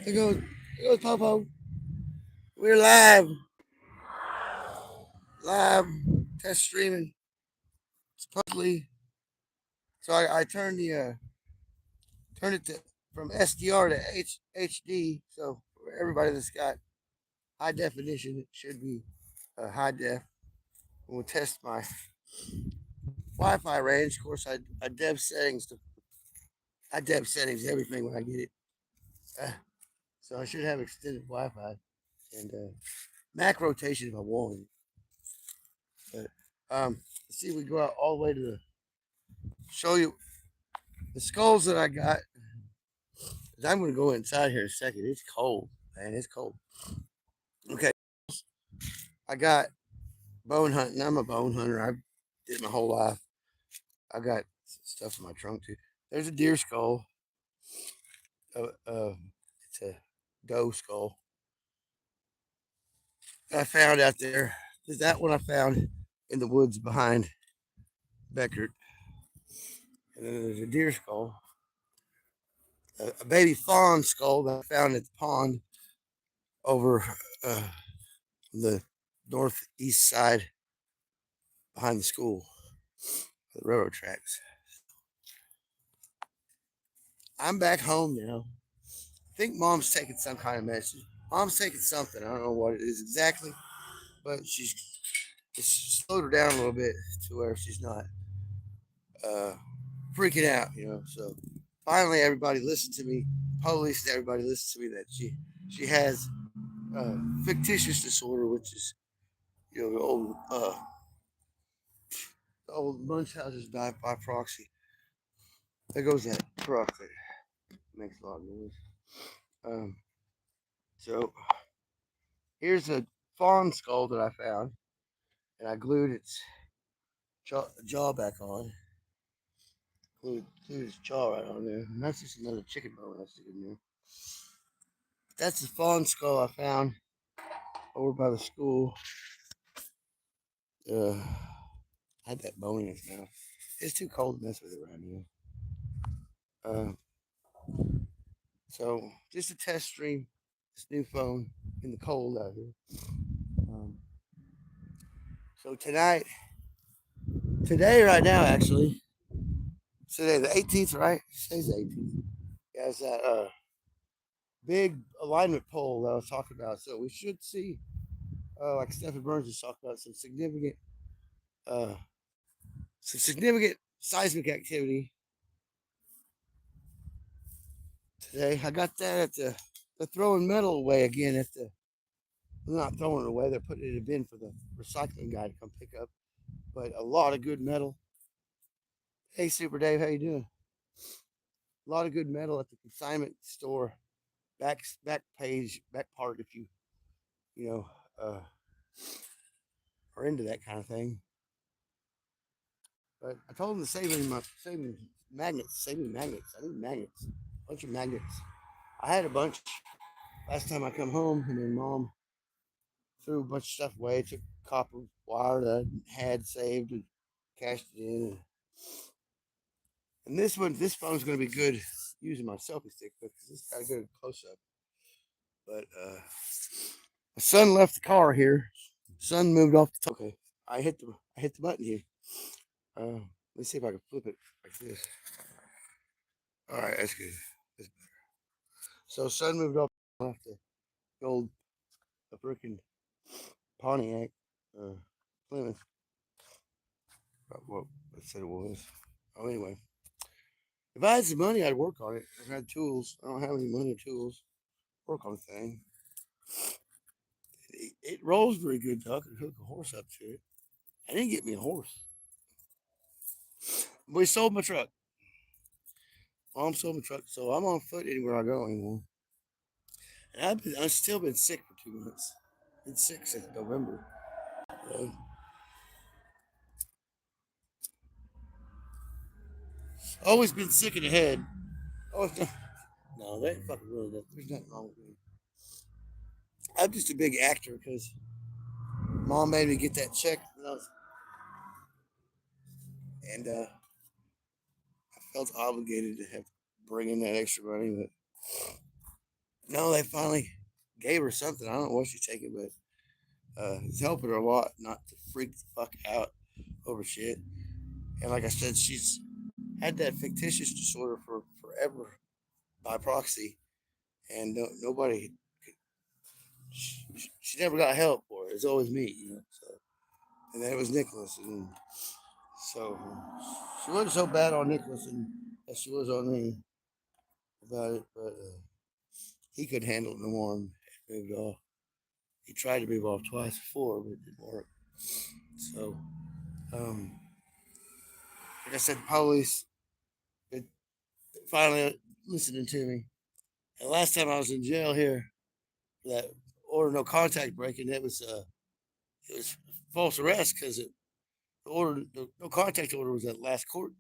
There goes Popo. We're live, test streaming. Supposedly, so I turned turned it to from SDR to HD. So for everybody that's got high definition, it should be high def. We'll test my Wi-Fi range. Of course, I dev settings everything when I get it. Uh, so I should have extended Wi-Fi and Mac rotation if I want it. But let's see if we go out all the way to the show you the skulls that I got. I'm going to go inside here in a second. It's cold, man. It's cold. Okay, I got bone hunting. I'm a bone hunter. I did my whole life. I got stuff in my trunk too. There's a deer skull. It's a doe skull I found out there. There's that one I found in the woods behind Beckert. And then there's a deer skull, a baby fawn skull that I found at the pond over uh, the northeast side behind the school, the railroad tracks. I'm back home now. I think mom's taking some kind of message. Mom's taking something. I don't know what it is exactly, but it's slowed her down a little bit to where she's not uh, freaking out, So finally, everybody listened to me. Police and everybody listened to me that she has fictitious disorder, which is the old Munchausen's by proxy. There goes that truck that makes a lot of noise. Um, so here's a fawn skull that I found, and I glued its jaw back on. Glued its jaw right on there. And that's just another chicken bone I stick in there. That's the fawn skull I found over by the school. I had that bone in its mouth. It's too cold to mess with it around here. Uh, so just a test stream this new phone in the cold out here. Um, so today, right now, actually, today the 18th, right? Today's the 18th. Yeah, it's that big alignment pole that I was talking about. So we should see, like Stephen Burns was talking about, uh, some significant seismic activity today. I got that at they're throwing metal away again at the. They're not throwing it away. They're putting it in a bin for the recycling guy to come pick up. But a lot of good metal. Hey, Super Dave, how you doing? A lot of good metal at the consignment store back page, back part. If you know uh, are into that kind of thing. But I told him to save me magnets. I need magnets, a bunch of magnets. I had a bunch last time I come home, and then mom threw a bunch of stuff away. Took copper wire that I had saved and cashed it in. And this phone's going to be good using my selfie stick because it's got a good close up. But my son left the car here. Son moved off the top. Okay, I hit the button here. Let's see if I can flip it like this. All right, that's good. That's better. So son moved off the old a freaking Pontiac, Plymouth. What I said it was. Oh, anyway, if I had some money, I'd work on it. If I had tools, I don't have any money or tools. Work on the thing. It rolls very good, though. I could hook a horse up to it. I didn't get me a horse. We sold my truck. Mom sold my truck, so I'm on foot anywhere I go anymore. And I've still been sick for 2 months. Been sick since November. So, always been sick in the head. Oh no, that ain't fucking really. There's nothing wrong with me. I'm just a big actor because mom made me get that check when I was, and I felt obligated to have bring in that extra money. But No, they finally gave her something. I don't know what she's taking, but it's helping her a lot not to freak the fuck out over shit. And like I said, she's had that fictitious disorder for forever by proxy, and nobody, she never got help for it. It's always me, you know. So, and then it was Nicholas, and so she wasn't so bad on Nicholas and as she was on me about it, but he couldn't handle it no more and moved off. He tried to move off twice before, but it didn't work. So, um, like I said, the police it finally listening to me. And last time I was in jail here, that order no contact breaking, it was false arrest because the no contact order was that last court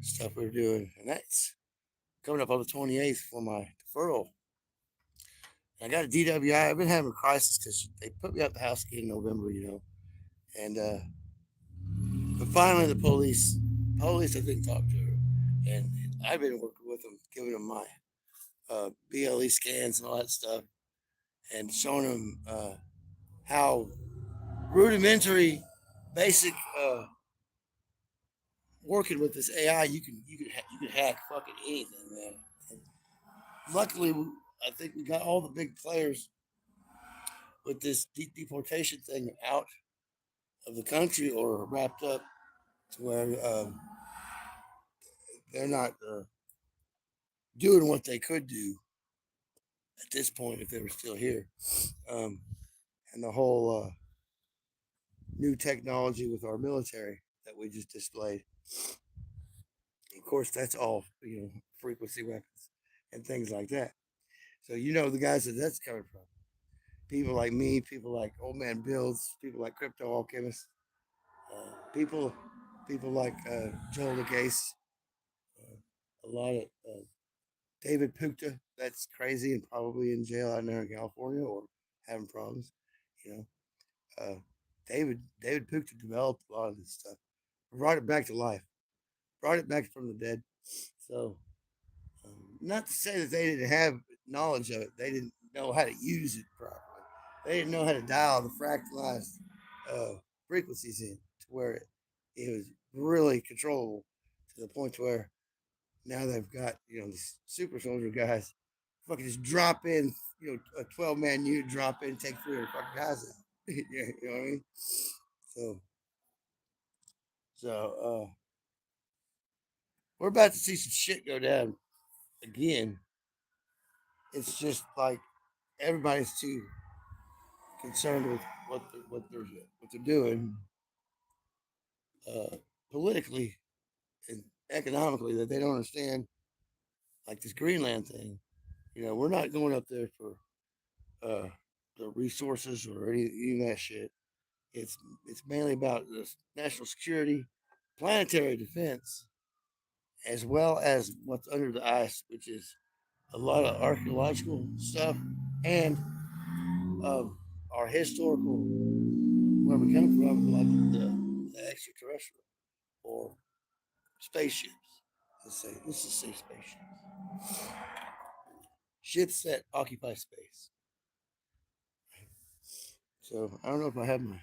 stuff we were doing, and that's coming up on the 28th for my deferral. And I got a DWI. I've been having a crisis because they put me out the house again in November, you know, and but finally the police I think talked to her, and I've been working with them, giving them my BLE scans and all that stuff, and showing them how rudimentary, basic working with this AI, you can hack fucking anything, man. And luckily, I think we got all the big players with this deportation thing out of the country or wrapped up to where they're not doing what they could do at this point if they were still here. Um, and the whole new technology with our military that we just displayed. Of course, that's all, you know, frequency weapons and things like that. So you know the guys that that's coming from. People like me, people like Old Man Bills, people like Crypto Alchemist, people, people like Joel LeGace, a lot of David Puchta. That's crazy and probably in jail out there in California or having problems. You know, David Puchta developed a lot of this stuff, brought it back to life, brought it back from the dead. So, not to say that they didn't have knowledge of it, they didn't know how to use it properly. They didn't know how to dial the fractalized frequencies in to where it was really controllable to the point where now they've got, you know, these super soldier guys fucking just drop in, you know, a 12-man unit drop in, take 300 fucking guys out. You know what I mean? So, so we're about to see some shit go down again. It's just like everybody's too concerned with what they're doing uh, politically and economically that they don't understand, like this Greenland thing. You know, we're not going up there for uh, the resources or any of that shit. It's it's mainly about the national security, planetary defense, as well as what's under the ice, which is a lot of archaeological stuff and of our historical where we come from, like the extraterrestrial or spaceships. Let's just say spaceships, ships that occupy space. So I don't know if I have my.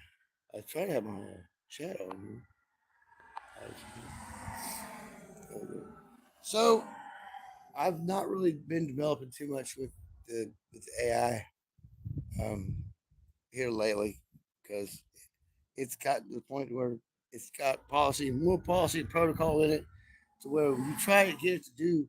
I try to have my chat on here. So I've not really been developing too much with the AI here lately because it's gotten to the point where it's got policy, more policy and protocol in it, to where when you try to get it to do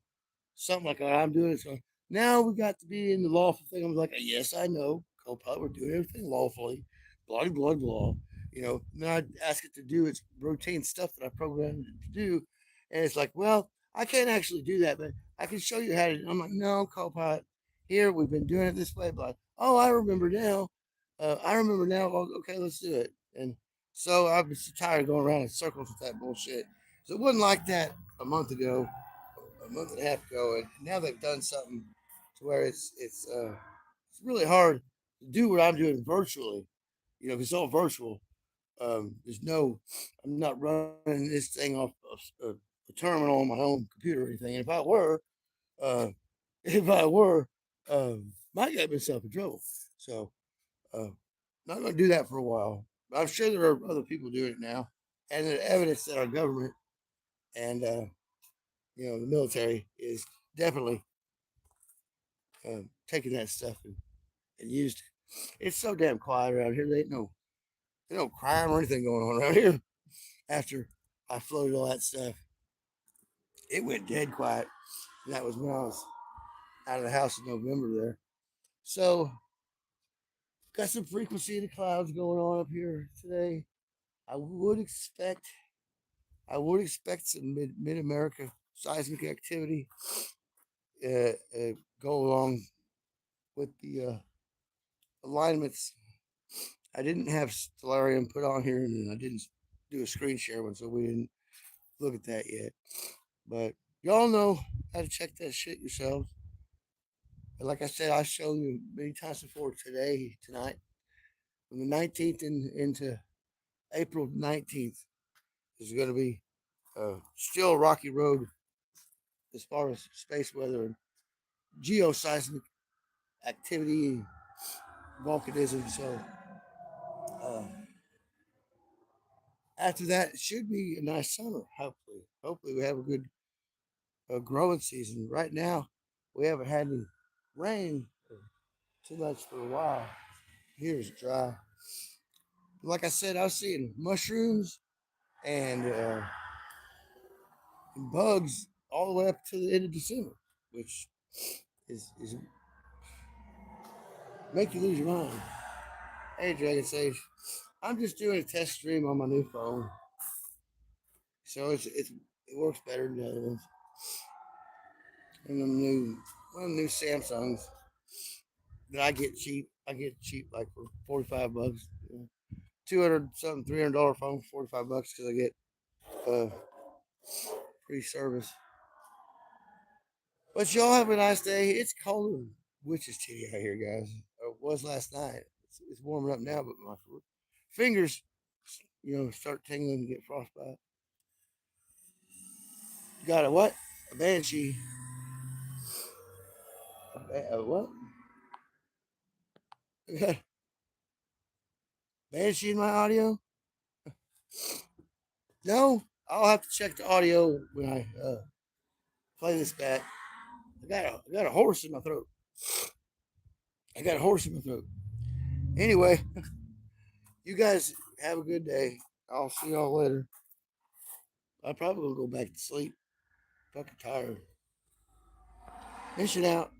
something like what I'm doing, so now we got to be in the lawful thing. I'm like, yes, I know, Copilot, we're doing everything lawfully, blah blah blah. You know, then I ask it to do its routine stuff that I programmed it to do, and it's like, well, I can't actually do that, but I can show you how to. I'm like, no, Copilot, here we've been doing it this way. But oh, I remember now. I remember now. Oh, okay, let's do it. And so I've been so tired of going around in circles with that bullshit. So it wasn't like that a month ago, a month and a half ago, and now they've done something to where it's really hard to do what I'm doing virtually. You know, 'cause it's all virtual. There's no, I'm not running this thing off a terminal on my own computer or anything. And if I were, uh, if I were, might get myself in trouble. So, not going to do that for a while. I'm sure there are other people doing it now, and the evidence that our government and the military is definitely taking that stuff and used it. It's so damn quiet around here. They no crime or anything going on around here. After I floated all that stuff, it went dead quiet. And that was when I was out of the house in November there. So got some frequency of the clouds going on up here today. I would expect I would expect some mid America seismic activity go along with the alignments. I didn't have Stellarium put on here, and I didn't do a screen share one, so we didn't look at that yet. But y'all know how to check that shit yourselves. And like I said, I showed you many times before tonight, from the 19th into April 19th is going to be still a rocky road as far as space weather and geoseismic activity and volcanism. So uh, after that, it should be a nice summer. Hopefully we have a good growing season. Right now, we haven't had any rain too much for a while. Here's dry. Like I said, I was seeing mushrooms and bugs all the way up to the end of December, which is make you lose your mind. Hey, Dragon Sage, I'm just doing a test stream on my new phone, so it works better than the other ones. And one of the new Samsungs that I get cheap like for $45. 200 something $300 phone for $45 because I get uh, free service. But y'all have a nice day. It's cold and witch's titty out here, guys. It was last night. It's warming up now, but my fingers, start tingling and get frostbite. You got a what? A banshee. A what? I got banshee in my audio? No, I'll have to check the audio when I play this back. I got a horse in my throat. I got a horse in my throat. Anyway, you guys have a good day. I'll see y'all later. I probably will go back to sleep. Fucking tired. Mission out.